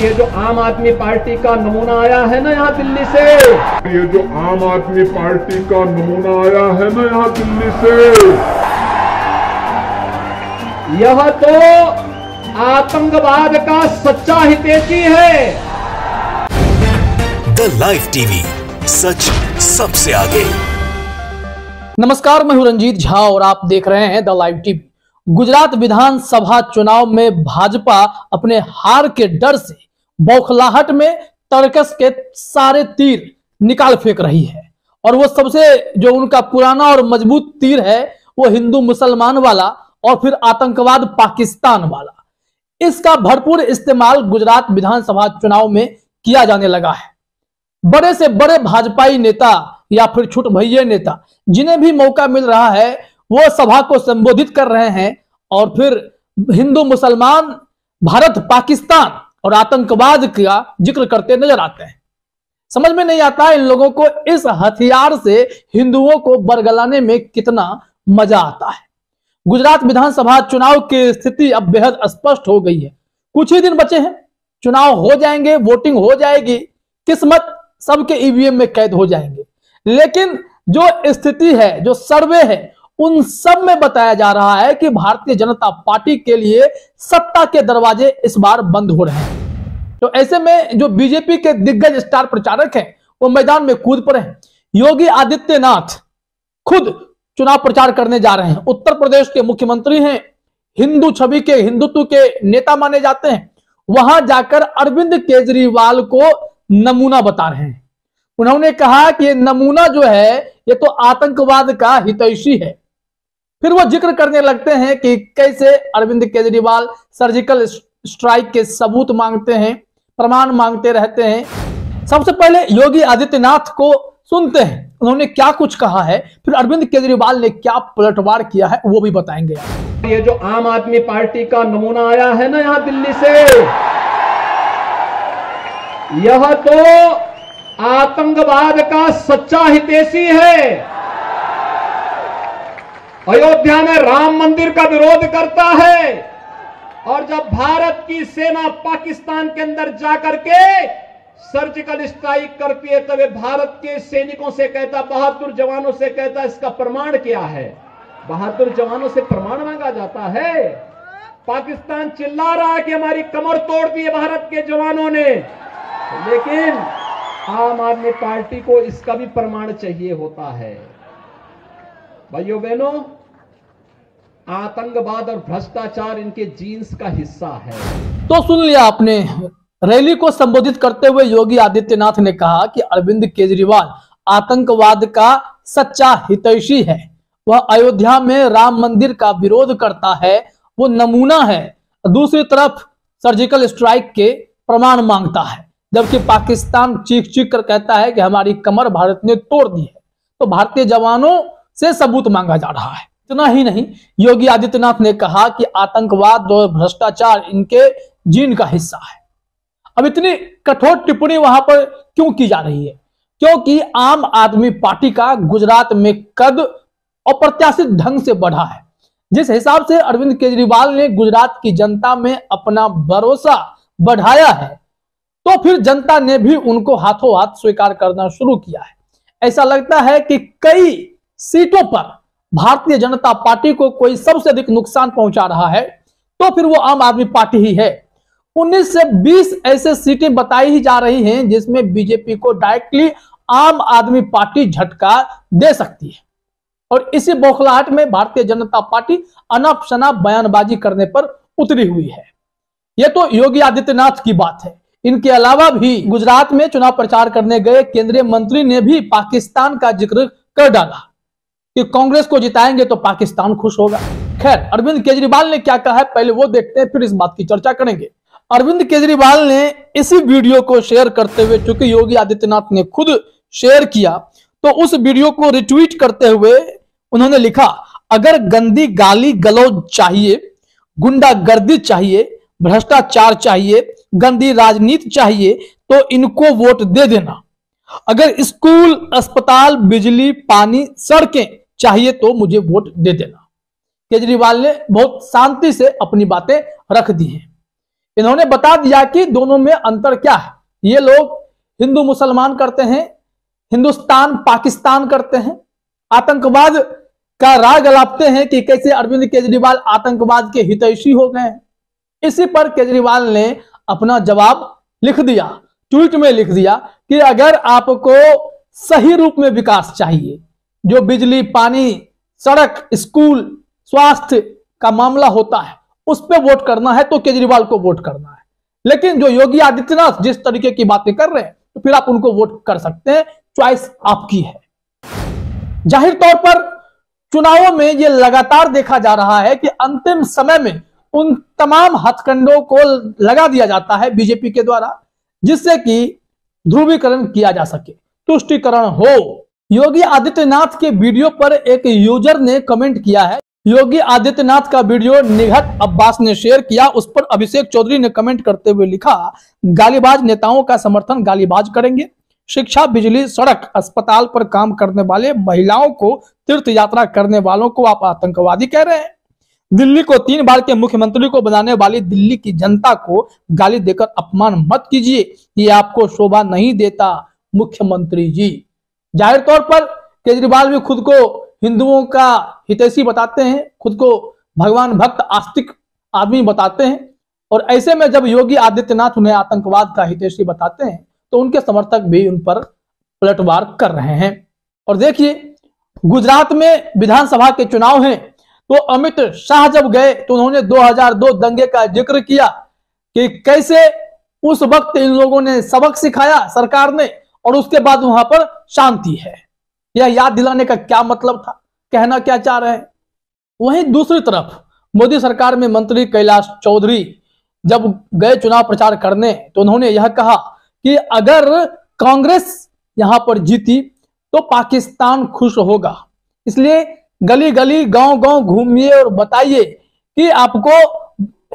ये जो आम आदमी पार्टी का नमूना आया है ना यहाँ दिल्ली से, ये जो आम आदमी पार्टी का नमूना आया है ना यहाँ दिल्ली से, यह तो आतंकवाद का सच्चा हितैषी है। द लाइव टीवी, सच सबसे आगे। नमस्कार, मैं हूं रंजीत झा और आप देख रहे हैं द लाइव टीवी। गुजरात विधानसभा चुनाव में भाजपा अपने हार के डर से बौखलाहट में तर्कस के सारे तीर निकाल फेंक रही है और वो सबसे जो उनका पुराना और मजबूत तीर है वो हिंदू मुसलमान वाला और फिर आतंकवाद पाकिस्तान वाला। इसका भरपूर इस्तेमाल गुजरात विधानसभा चुनाव में किया जाने लगा है। बड़े से बड़े भाजपाई नेता या फिर छुट भैये नेता जिन्हें भी मौका मिल रहा है वो सभा को संबोधित कर रहे हैं और फिर हिंदू मुसलमान, भारत पाकिस्तान और आतंकवाद का जिक्र करते नजर आते हैं। समझ में नहीं आता इन लोगों को इस हथियार से हिंदुओं को बरगलाने में कितना मजा आता है। गुजरात विधानसभा चुनाव की स्थिति अब बेहद स्पष्ट हो गई है। कुछ ही दिन बचे हैं, चुनाव हो जाएंगे, वोटिंग हो जाएगी, किस्मत सबके ईवीएम में कैद हो जाएंगे। लेकिन जो स्थिति है, जो सर्वे है, उन सब में बताया जा रहा है कि भारतीय जनता पार्टी के लिए सत्ता के दरवाजे इस बार बंद हो रहे हैं। तो ऐसे में जो बीजेपी के दिग्गज स्टार प्रचारक हैं वो मैदान में कूद पड़े हैं। योगी आदित्यनाथ खुद चुनाव प्रचार करने जा रहे हैं। उत्तर प्रदेश के मुख्यमंत्री हैं, हिंदू छवि के, हिंदुत्व के नेता माने जाते हैं। वहां जाकर अरविंद केजरीवाल को नमूना बता रहे हैं। उन्होंने कहा कि ये नमूना जो है ये तो आतंकवाद का हितैषी है। फिर वो जिक्र करने लगते हैं कि कैसे अरविंद केजरीवाल सर्जिकल स्ट्राइक के सबूत मांगते हैं, प्रमाण मांगते रहते हैं। सबसे पहले योगी आदित्यनाथ को सुनते हैं, उन्होंने क्या कुछ कहा है, फिर अरविंद केजरीवाल ने क्या पलटवार किया है वो भी बताएंगे। ये जो आम आदमी पार्टी का नमूना आया है ना यहाँ दिल्ली से, यह तो आतंकवाद का सच्चा हितैषी है। अयोध्या में राम मंदिर का विरोध करता है और जब भारत की सेना पाकिस्तान के अंदर जाकर के सर्जिकल स्ट्राइक करती है तब भारत के सैनिकों से कहता, बहादुर जवानों से कहता, इसका प्रमाण क्या है? बहादुर जवानों से प्रमाण मांगा जाता है। पाकिस्तान चिल्ला रहा है कि हमारी कमर तोड़ दी है भारत के जवानों ने, लेकिन आम आदमी पार्टी को इसका भी प्रमाण चाहिए होता है। भाइयों बहनों, आतंकवाद और भ्रष्टाचार इनके जीन्स का हिस्सा है। तो सुन लिया आपने, रैली को संबोधित करते हुए योगी आदित्यनाथ ने कहा कि अरविंद केजरीवाल आतंकवाद का सच्चा हितैषी है। वह अयोध्या में राम मंदिर का विरोध करता है, वो नमूना है। दूसरी तरफ सर्जिकल स्ट्राइक के प्रमाण मांगता है, जबकि पाकिस्तान चीख चीख कर कहता है कि हमारी कमर भारत ने तोड़ दी है। तो भारतीय जवानों से सबूत मांगा जा रहा है। इतना ही नहीं, योगी आदित्यनाथ ने कहा कि आतंकवाद और भ्रष्टाचार इनके जीन का हिस्सा है। अब इतनी कठोर टिप्पणी वहां पर क्यों की जा रही है? क्योंकि आम आदमी पार्टी का गुजरात में कद अप्रत्याशित ढंग से बढ़ा है। जिस हिसाब से अरविंद केजरीवाल ने गुजरात की जनता में अपना भरोसा बढ़ाया है, तो फिर जनता ने भी उनको हाथों हाथ स्वीकार करना शुरू किया है। ऐसा लगता है कि कई सीटों पर भारतीय जनता पार्टी को कोई सबसे अधिक नुकसान पहुंचा रहा है तो फिर वो आम आदमी पार्टी ही है। 19 से 20 ऐसे सीटें बताई ही जा रही हैं जिसमें बीजेपी को डायरेक्टली आम आदमी पार्टी झटका दे सकती है। और इसी बौखलाहट में भारतीय जनता पार्टी अनाप शनाप बयानबाजी करने पर उतरी हुई है। यह तो योगी आदित्यनाथ की बात है। इनके अलावा भी गुजरात में चुनाव प्रचार करने गए केंद्रीय मंत्री ने भी पाकिस्तान का जिक्र कर डाला कि कांग्रेस को जिताएंगे तो पाकिस्तान खुश होगा। खैर, अरविंद केजरीवाल ने क्या कहा है पहले वो देखते हैं, फिर इस बात की चर्चा करेंगे। अरविंद केजरीवाल ने इसी वीडियो को शेयर करते हुए, चूंकि योगी आदित्यनाथ ने खुद शेयर किया, तो उस वीडियो को रिट्वीट करते हुए उन्होंने लिखा, अगर गंदी गाली गलौज चाहिए, गुंडागर्दी चाहिए, भ्रष्टाचार चाहिए, गंदी राजनीति चाहिए तो इनको वोट दे देना। अगर स्कूल, अस्पताल, बिजली, पानी, सड़कें चाहिए तो मुझे वोट दे देना। केजरीवाल ने बहुत शांति से अपनी बातें रख दी हैं। इन्होंने बता दिया कि दोनों में अंतर क्या है। ये लोग हिंदू मुसलमान करते हैं, हिंदुस्तान पाकिस्तान करते हैं, आतंकवाद का राग अलापते हैं कि कैसे अरविंद केजरीवाल आतंकवाद के हितैषी हो गए हैं। इसी पर केजरीवाल ने अपना जवाब लिख दिया, ट्वीट में लिख दिया कि अगर आपको सही रूप में विकास चाहिए, जो बिजली, पानी, सड़क, स्कूल, स्वास्थ्य का मामला होता है, उस पर वोट करना है तो केजरीवाल को वोट करना है। लेकिन जो योगी आदित्यनाथ जिस तरीके की बातें कर रहे हैं, तो फिर आप उनको वोट कर सकते हैं, चॉइस आपकी है। जाहिर तौर पर चुनावों में यह लगातार देखा जा रहा है कि अंतिम समय में उन तमाम हथकंडों को लगा दिया जाता है बीजेपी के द्वारा, जिससे कि ध्रुवीकरण किया जा सके, तुष्टीकरण हो। योगी आदित्यनाथ के वीडियो पर एक यूजर ने कमेंट किया है। योगी आदित्यनाथ का वीडियो निघत अब्बास ने शेयर किया। उस पर अभिषेक चौधरी ने कमेंट करते हुए लिखा, गालीबाज नेताओं का समर्थन गालीबाज करेंगे। शिक्षा, बिजली, सड़क, अस्पताल पर काम करने वाले महिलाओं को, तीर्थ यात्रा करने वालों को आप आतंकवादी कह रहे हैं। दिल्ली को 3 बार के मुख्यमंत्री को बनाने वाली दिल्ली की जनता को गाली देकर अपमान मत कीजिए, ये आपको शोभा नहीं देता मुख्यमंत्री जी। जाहिर तौर पर केजरीवाल भी खुद को हिंदुओं का हितैषी बताते हैं, खुद को भगवान भक्त आस्तिक आदमी बताते हैं, और ऐसे में जब योगी आदित्यनाथ उन्हें आतंकवाद का हितैषी बताते हैं तो उनके समर्थक भी उन पर पलटवार कर रहे हैं। और देखिए, गुजरात में विधानसभा के चुनाव हैं, तो अमित शाह जब गए तो उन्होंने 2002 दंगे का जिक्र किया कि कैसे उस वक्त इन लोगों ने सबक सिखाया सरकार ने, और उसके बाद वहां पर शांति है। यह याद दिलाने का क्या मतलब था, कहना क्या चाह रहे हैं। वहीं दूसरी तरफ मोदी सरकार में मंत्री कैलाश चौधरी जब गए चुनाव प्रचार करने तो उन्होंने यह कहा कि अगर कांग्रेस यहां पर जीती तो पाकिस्तान खुश होगा, इसलिए गली गली, गांव गांव घूमिए और बताइए कि आपको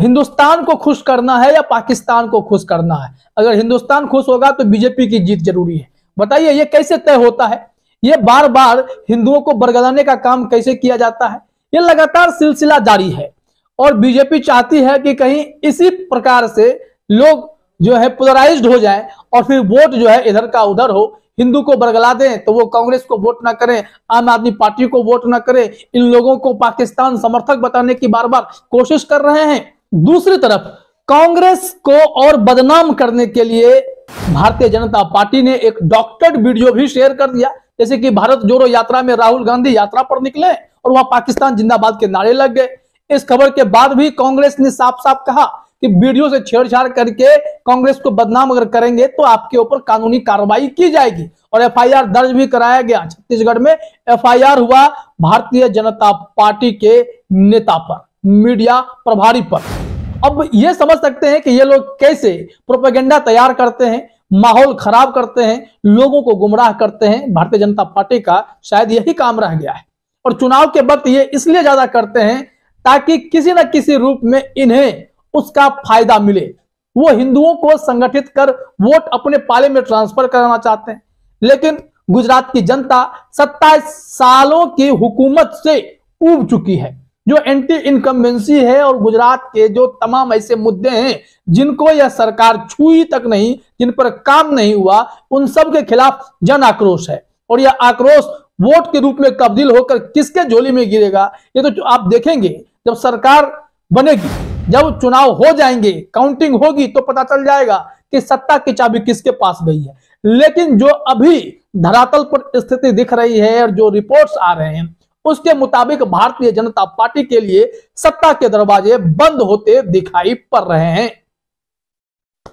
हिंदुस्तान को खुश करना है या पाकिस्तान को खुश करना है। अगर हिंदुस्तान खुश होगा तो बीजेपी की जीत जरूरी है। बताइए ये कैसे तय होता है, ये बार बार हिंदुओं को बरगलाने का काम कैसे किया जाता है। ये लगातार सिलसिला जारी है और बीजेपी चाहती है कि कहीं इसी प्रकार से लोग जो है पोलराइज्ड हो जाएं और फिर वोट जो है इधर का उधर हो, हिंदू को बरगला दें तो वो कांग्रेस को वोट ना करें, आम आदमी पार्टी को वोट ना करें। इन लोगों को पाकिस्तान समर्थक बताने की बार बार कोशिश कर रहे हैं। दूसरी तरफ कांग्रेस को और बदनाम करने के लिए भारतीय जनता पार्टी ने एक डॉक्टर्ड वीडियो भी शेयर कर दिया, जैसे कि भारत जोड़ो यात्रा में राहुल गांधी यात्रा पर निकले और वहां पाकिस्तान जिंदाबाद के नारे लग गए। इस खबर के बाद भी कांग्रेस ने साफ साफ कहा कि वीडियो से छेड़छाड़ करके कांग्रेस को बदनाम अगर करेंगे तो आपके ऊपर कानूनी कार्रवाई की जाएगी, और एफआईआर दर्ज भी कराया गया। छत्तीसगढ़ में एफआईआर हुआ भारतीय जनता पार्टी के नेता पर, मीडिया प्रभारी पर। अब ये समझ सकते हैं कि ये लोग कैसे प्रोपेगेंडा तैयार करते हैं, माहौल खराब करते हैं, लोगों को गुमराह करते हैं। भारतीय जनता पार्टी का शायद यही काम रह गया है, और चुनाव के वक्त ये इसलिए ज्यादा करते हैं ताकि किसी न किसी रूप में इन्हें उसका फायदा मिले। वो हिंदुओं को संगठित कर वोट अपने पाले में ट्रांसफर कराना चाहते हैं, लेकिन गुजरात की जनता 27 सालों की हुकूमत से ऊब चुकी है। जो एंटी इनकम्बेंसी है और गुजरात के जो तमाम ऐसे मुद्दे हैं जिनको यह सरकार छुई तक नहीं, जिन पर काम नहीं हुआ, उन सब के खिलाफ जन आक्रोश है। और यह आक्रोश वोट के रूप में तब्दील होकर किसके झोली में गिरेगा, ये तो आप देखेंगे जब सरकार बनेगी, जब चुनाव हो जाएंगे, काउंटिंग होगी तो पता चल जाएगा कि सत्ता की चाबी किसके पास गई है। लेकिन जो अभी धरातल पर स्थिति दिख रही है और जो रिपोर्ट्स आ रहे हैं उसके मुताबिक भारतीय जनता पार्टी के लिए सत्ता के दरवाजे बंद होते दिखाई पड़ रहे हैं।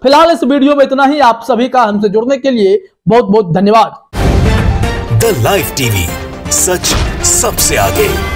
फिलहाल इस वीडियो में इतना ही। आप सभी का हमसे जुड़ने के लिए बहुत बहुत धन्यवाद। द लाइव टीवी, सच सबसे आगे।